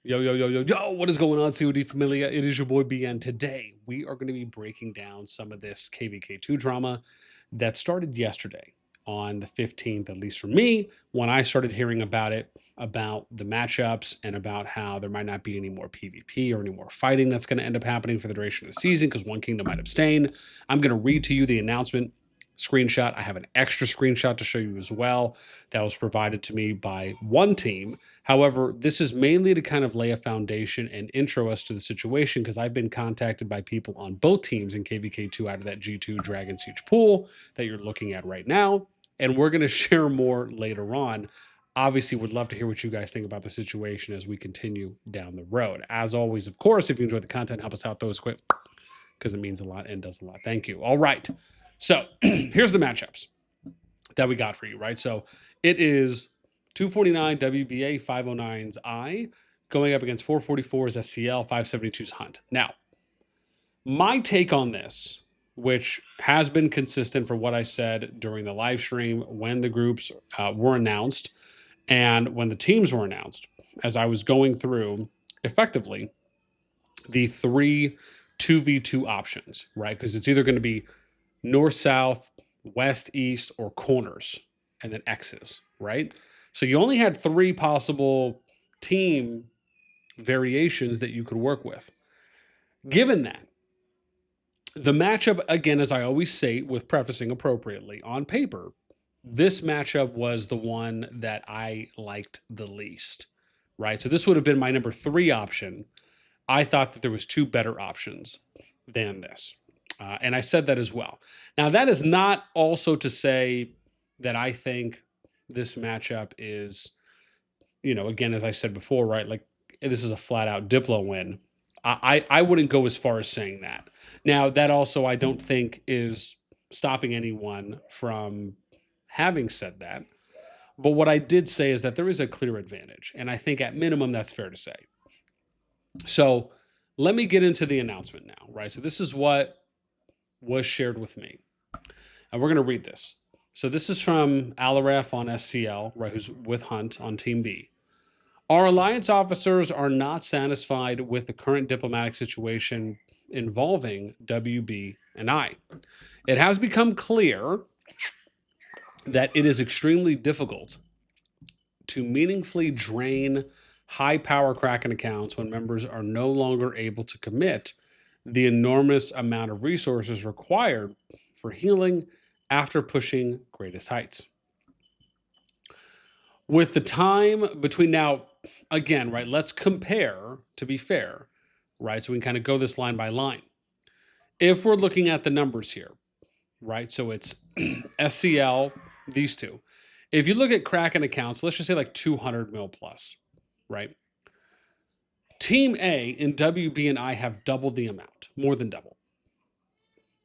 Yo, yo, yo, yo, yo, what is going on, COD Familia? It is your boy BN. Today, we are going to be breaking down some of this KvK2 drama that started yesterday on the 15th, at least for me, when I started hearing about it, about the matchups, and about how there might not be any more PvP or any more fighting that's going to end up happening for the duration of the season because one kingdom might abstain. I'm going to read to you the announcement screenshot. I have an extra screenshot to show you as well that was provided to me by one team. However, this is mainly to kind of lay a foundation and intro us to the situation because I've been contacted by people on both teams in KvK2 out of that G2 Dragon Siege pool that you're looking at right now. And we're going to share more later on. Obviously, would love to hear what you guys think about the situation as we continue down the road. As always, of course, if you enjoy the content, help us out, those quick because it means a lot and does a lot. Thank you. All right. So here's the matchups that we got for you, right? So it is 249 WBA 509's I going up against 444's SCL 572's Hunt. Now, my take on this, which has been consistent for what I said during the live stream when the groups were announced and when the teams were announced, as I was going through effectively the three 2v2 options, right? Because it's either going to be north, south, west, east, or corners, and then X's, right? So you only had three possible team variations that you could work with. Given that, the matchup, again, as I always say, with prefacing appropriately, on paper, this matchup was the one that I liked the least, right? So this would have been my number 3 option. I thought that there was 2 better options than this. And I said that as well. Now, that is not also to say that I think this matchup is, again, as I said before, right? Like, this is a flat out Diplo-Win. I wouldn't go as far as saying that. Now, that also I don't think is stopping anyone from having said that. But what I did say is that there is a clear advantage. And I think at minimum, that's fair to say. So let me get into the announcement now, right? So this is what was shared with me. And we're going to read this. So this is from Alaref on SCL, right, who's with Hunt on Team B. Our alliance officers are not satisfied with the current diplomatic situation involving WB and I. It has become clear that it is extremely difficult to meaningfully drain high power Kraken accounts when members are no longer able to commit the enormous amount of resources required for healing after pushing greatest heights. With the time between now, again, right, let's compare to be fair, right? So we can kind of go this line by line. If we're looking at the numbers here, right? So it's SCL, these two. If you look at Kraken accounts, let's just say like 200 mil plus, right? Team A in WB and I have doubled the amount, more than double.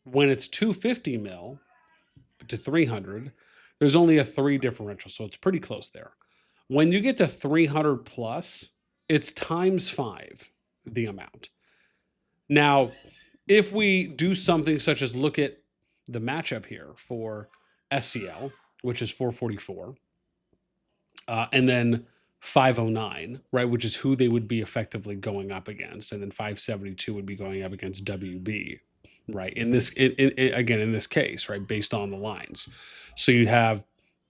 When it's 250 mil to 300, there's only a 3 differential, so it's pretty close there. When you get to 300 plus, it's times 5 the amount. Now, if we do something such as look at the matchup here for SCL, which is 444, and then 509, right, which is who they would be effectively going up against, and then 572 would be going up against WB, right? In this, again, in this case, right, based on the lines. So you'd have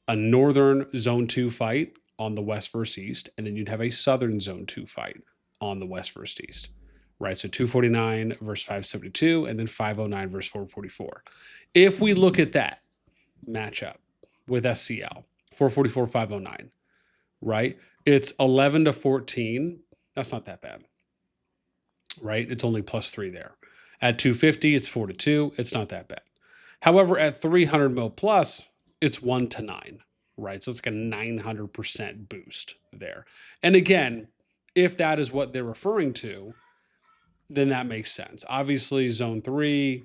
a northern zone 2 fight on the west versus east, and then you'd have a southern zone 2 fight on the west versus east, right? So 249 versus 572, and then 509 versus 444. If we look at that matchup with SCL, 444, 509, right? It's 11 to 14. That's not that bad, right? It's only +3 there. At 250, it's 4 to 2. It's not that bad. However, at 300 mil plus, it's 1 to 9, right? So it's like a 900% boost there. And again, if that is what they're referring to, then that makes sense. Obviously, zone 3,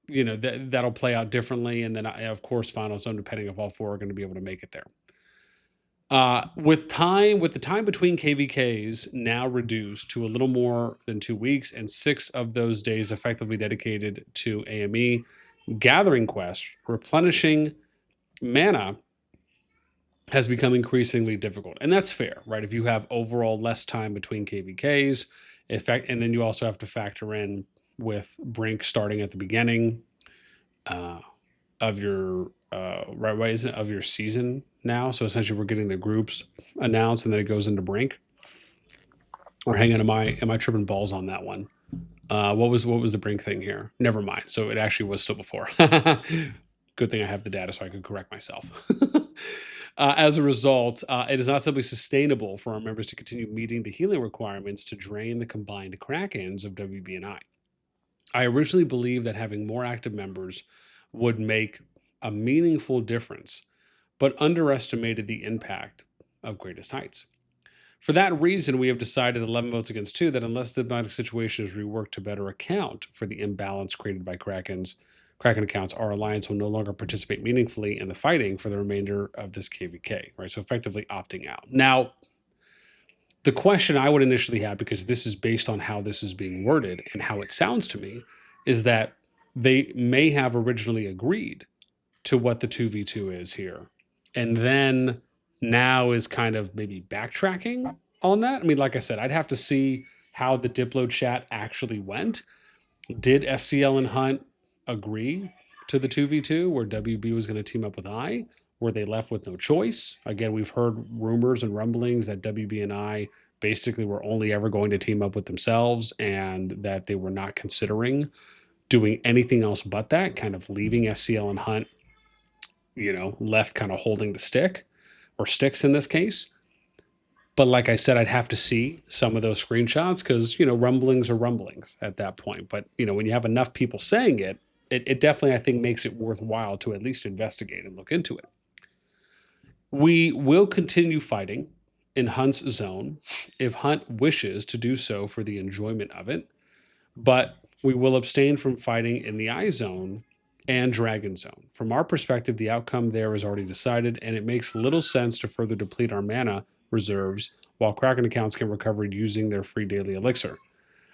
that'll play out differently. And then, of course, final zone, depending if all 4 are going to be able to make it there. With the time between KvKs now reduced to a little more than 2 weeks, and 6 of those days effectively dedicated to AME, gathering quests, replenishing mana, has become increasingly difficult. And that's fair, right? If you have overall less time between KvKs, and then you also have to factor in with Brink starting at the beginning uh, of your right, isn't of your season now. So essentially, we're getting the groups announced, and then it goes into Brink. Or hang on, am I tripping balls on that one? What was the Brink thing here? Never mind. So it actually was still before. Good thing I have the data so I could correct myself. As a result, it is not simply sustainable for our members to continue meeting the healing requirements to drain the combined Krakens of WB and I. I originally believed that having more active members would make a meaningful difference, but underestimated the impact of Greatest Heights. For that reason, we have decided 11 votes against 2 that unless the diplomatic situation is reworked to better account for the imbalance created by Kraken accounts, our alliance will no longer participate meaningfully in the fighting for the remainder of this KvK, right? So effectively opting out. Now, the question I would initially have, because this is based on how this is being worded and how it sounds to me, is that they may have originally agreed to what the 2v2 is here. And then now is kind of maybe backtracking on that. I mean, like I said, I'd have to see how the Diplo chat actually went. Did SCL and Hunt agree to the 2v2 where WB was going to team up with I? Were they left with no choice? Again, we've heard rumors and rumblings that WB and I basically were only ever going to team up with themselves and that they were not considering doing anything else but that, kind of leaving SCL and Hunt, left kind of holding the stick or sticks in this case. But like I said, I'd have to see some of those screenshots because, rumblings are rumblings at that point. But, when you have enough people saying it, it definitely, I think, makes it worthwhile to at least investigate and look into it. We will continue fighting in Hunt's zone if Hunt wishes to do so for the enjoyment of it, but we will abstain from fighting in the I zone and Dragon Zone. From our perspective, the outcome there is already decided, and it makes little sense to further deplete our mana reserves while Kraken accounts can recover using their free daily elixir.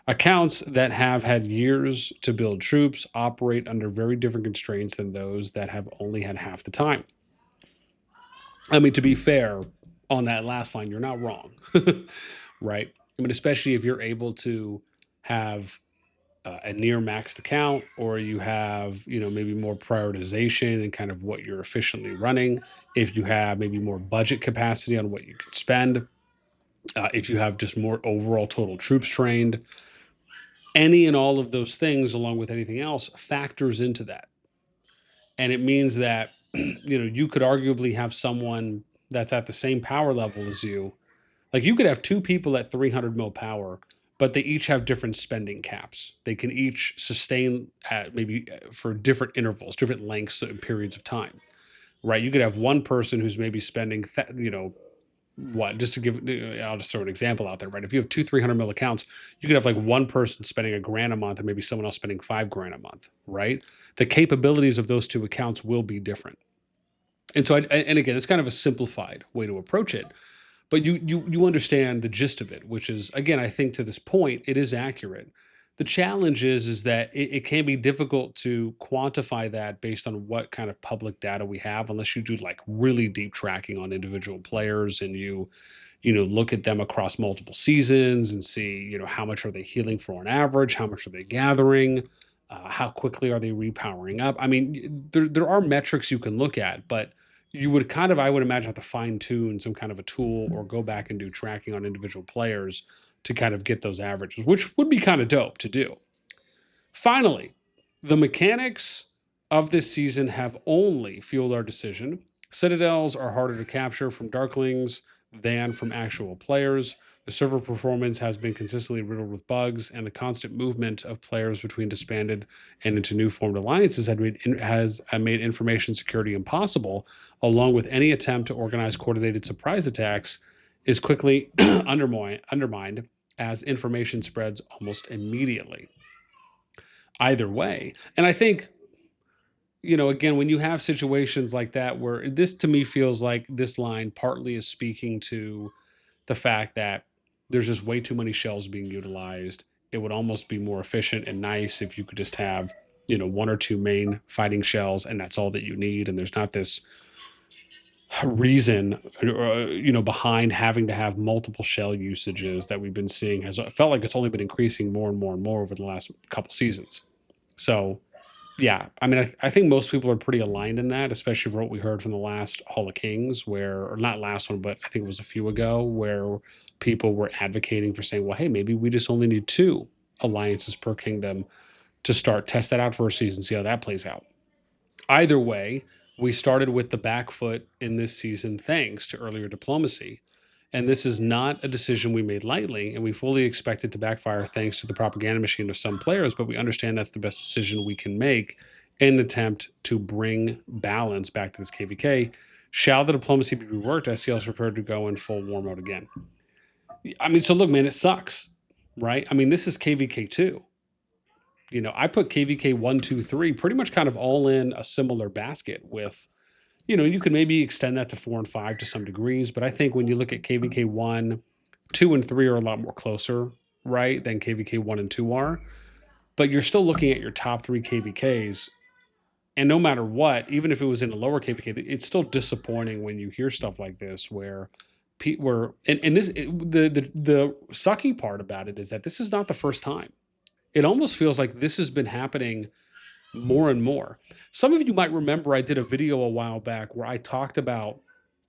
Accounts that have had years to build troops operate under very different constraints than those that have only had half the time. I mean, to be fair, on that last line, you're not wrong, right? I mean, especially if you're able to have a near maxed account, or you have, maybe more prioritization and kind of what you're efficiently running. If you have maybe more budget capacity on what you can spend, if you have just more overall total troops trained, any and all of those things, along with anything else, factors into that. And it means that, you could arguably have someone that's at the same power level as you. Like you could have two people at 300 mil power, but they each have different spending caps. They can each sustain at maybe for different intervals, different lengths and periods of time, right? You could have one person who's maybe spending, just to give, I'll just throw an example out there, right? If you have two 300 mil accounts, you could have like one person spending $1,000 a month and maybe someone else spending $5,000 a month, right? The capabilities of those two accounts will be different. And so, and again, it's kind of a simplified way to approach it. But you understand the gist of it, which is, again, I think to this point, it is accurate. The challenge is that it can be difficult to quantify that based on what kind of public data we have, unless you do like really deep tracking on individual players and you look at them across multiple seasons and see, how much are they healing for on average, how much are they gathering, how quickly are they repowering up. I mean, there are metrics you can look at, but you would kind of, I would imagine, have to fine tune some kind of a tool or go back and do tracking on individual players to kind of get those averages, which would be kind of dope to do. Finally, the mechanics of this season have only fueled our decision. Citadels are harder to capture from Darklings than from actual players. The server performance has been consistently riddled with bugs, and the constant movement of players between disbanded and into new formed alliances has made information security impossible, along with any attempt to organize coordinated surprise attacks is quickly undermined as information spreads almost immediately. Either way. And I think, again, when you have situations like that, where this to me feels like this line partly is speaking to the fact that there's just way too many shells being utilized. It would almost be more efficient and nice if you could just have, one or two main fighting shells and that's all that you need. And there's not this reason, behind having to have multiple shell usages that we've been seeing has felt like it's only been increasing more and more and more over the last couple seasons. So yeah, I mean, I think most people are pretty aligned in that, especially for what we heard from the last Hall of Kings, or not last one, but I think it was a few ago, where people were advocating for saying, well, hey, maybe we just only need 2 alliances per kingdom to start, test that out for a season, see how that plays out. Either way, we started with the back foot in this season thanks to earlier diplomacy. And this is not a decision we made lightly, and we fully expect it to backfire thanks to the propaganda machine of some players, but we understand that's the best decision we can make in an attempt to bring balance back to this KvK. Shall the diplomacy be reworked? SCL is prepared to go in full war mode again. I mean, so look, man, it sucks, right? I mean, this is KvK 2. I put KvK 1, 2, 3 pretty much kind of all in a similar basket with, you could maybe extend that to 4 and 5 to some degrees, but I think when you look at KvK 1, 2 and 3 are a lot more closer, right, than KvK 1 and 2 are. But you're still looking at your top 3 KvKs, and no matter what, even if it was in a lower KvK, it's still disappointing when you hear stuff like this where the sucky part about it is that this is not the first time. It almost feels like this has been happening more and more. Some of you might remember I did a video a while back where I talked about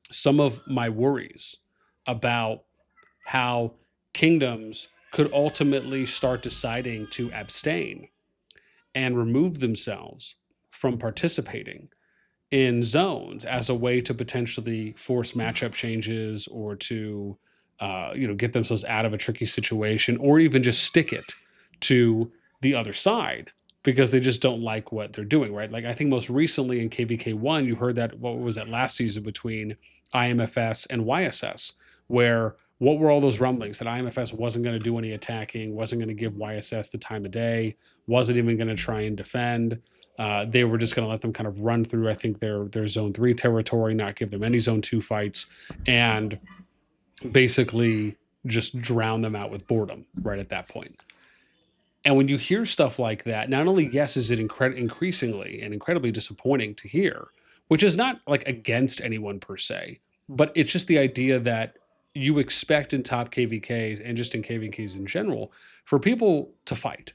some of my worries about how kingdoms could ultimately start deciding to abstain and remove themselves from participating in zones as a way to potentially force matchup changes or to get themselves out of a tricky situation, or even just stick it to the other side because they just don't like what they're doing, right? Like I think most recently in KvK 1, you heard that, what was that last season between IMFS and YSS, where what were all those rumblings that IMFS wasn't going to do any attacking, wasn't going to give YSS the time of day, wasn't even going to try and defend. They were just going to let them kind of run through, I think, their zone 3 territory, not give them any zone 2 fights, and basically just drown them out with boredom right at that point. And when you hear stuff like that, not only, yes, is it increasingly and incredibly disappointing to hear, which is not like against anyone per se, but it's just the idea that you expect in top KvKs and just in KvKs in general for people to fight,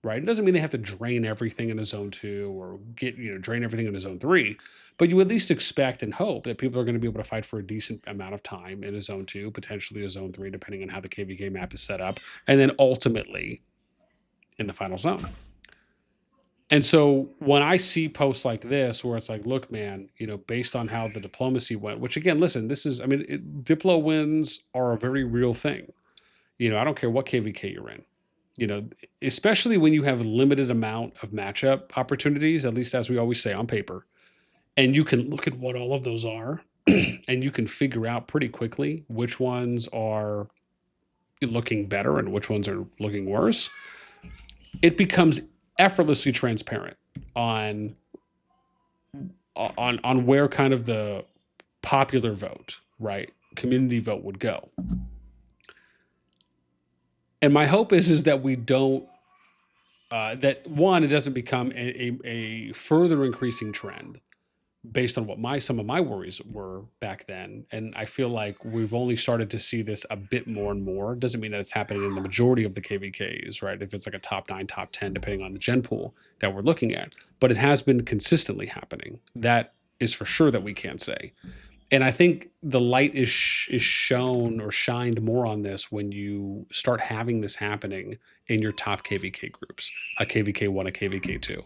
right? It doesn't mean they have to drain everything in a zone 2 or drain everything in a zone 3, but you at least expect and hope that people are going to be able to fight for a decent amount of time in a zone 2, potentially a zone 3, depending on how the KvK map is set up, and then ultimately in the final zone. And so when I see posts like this, where it's like, look, man, based on how the diplomacy went, which again, listen, Diplo-Wins are a very real thing. I don't care what KvK you're in, especially when you have limited amount of matchup opportunities, at least as we always say on paper, and you can look at what all of those are and you can figure out pretty quickly which ones are looking better and which ones are looking worse. It becomes effortlessly transparent on where kind of the popular vote, right, community vote would go. And my hope is that we don't, that one, it doesn't become a further increasing trend based on what some of my worries were back then. And I feel like we've only started to see this a bit more and more. Doesn't mean that it's happening in the majority of the KvKs, right? If it's like a top 9, top 10, depending on the gen pool that we're looking at, but it has been consistently happening. That is for sure that we can't say. And I think the light is shown or shined more on this when you start having this happening in your top KvK groups, a KvK 1, a KvK 2.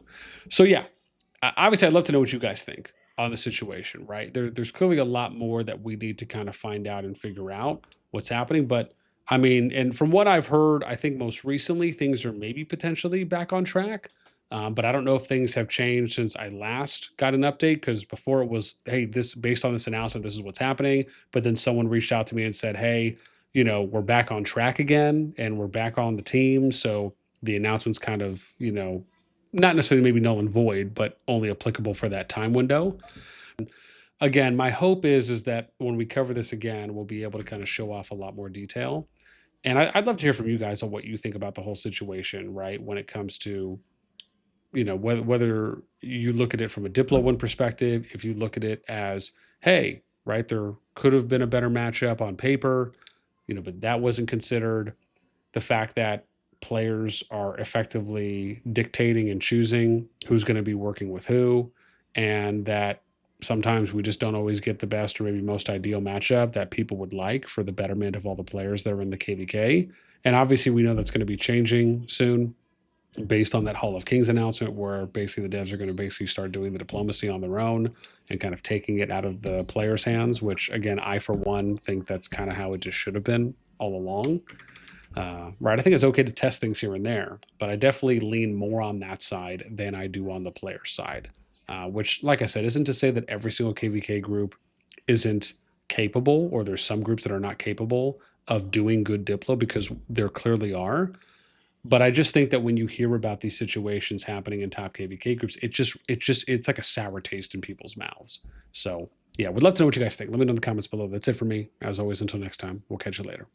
So yeah, obviously I'd love to know what you guys think on the situation, right? There's clearly a lot more that we need to kind of find out and figure out what's happening. But I mean, and from what I've heard, I think most recently things are maybe potentially back on track. But I don't know if things have changed since I last got an update, because before it was, hey, this based on this announcement, this is what's happening. But then someone reached out to me and said, hey, we're back on track again and we're back on the team. So the announcement's kind of, not necessarily maybe null and void, but only applicable for that time window. Again, my hope is that when we cover this again, we'll be able to kind of show off a lot more detail. And I'd love to hear from you guys on what you think about the whole situation, right? When it comes to, whether you look at it from a Diplo-Win perspective, if you look at it as, hey, right? There could have been a better matchup on paper, but that wasn't considered. The fact that players are effectively dictating and choosing who's going to be working with who, and that sometimes we just don't always get the best or maybe most ideal matchup that people would like for the betterment of all the players that are in the KvK. And obviously, we know that's going to be changing soon based on that Hall of Kings announcement, where basically the devs are going to basically start doing the diplomacy on their own and kind of taking it out of the players' hands, which, again, I, for one, think that's kind of how it just should have been all along. Right. I think it's okay to test things here and there, but I definitely lean more on that side than I do on the player side, which, like I said, isn't to say that every single KvK group isn't capable, or there's some groups that are not capable of doing good Diplo, because there clearly are. But I just think that when you hear about these situations happening in top KvK groups, it's like a sour taste in people's mouths. So yeah, would love to know what you guys think. Let me know in the comments below. That's it for me. As always, until next time, we'll catch you later.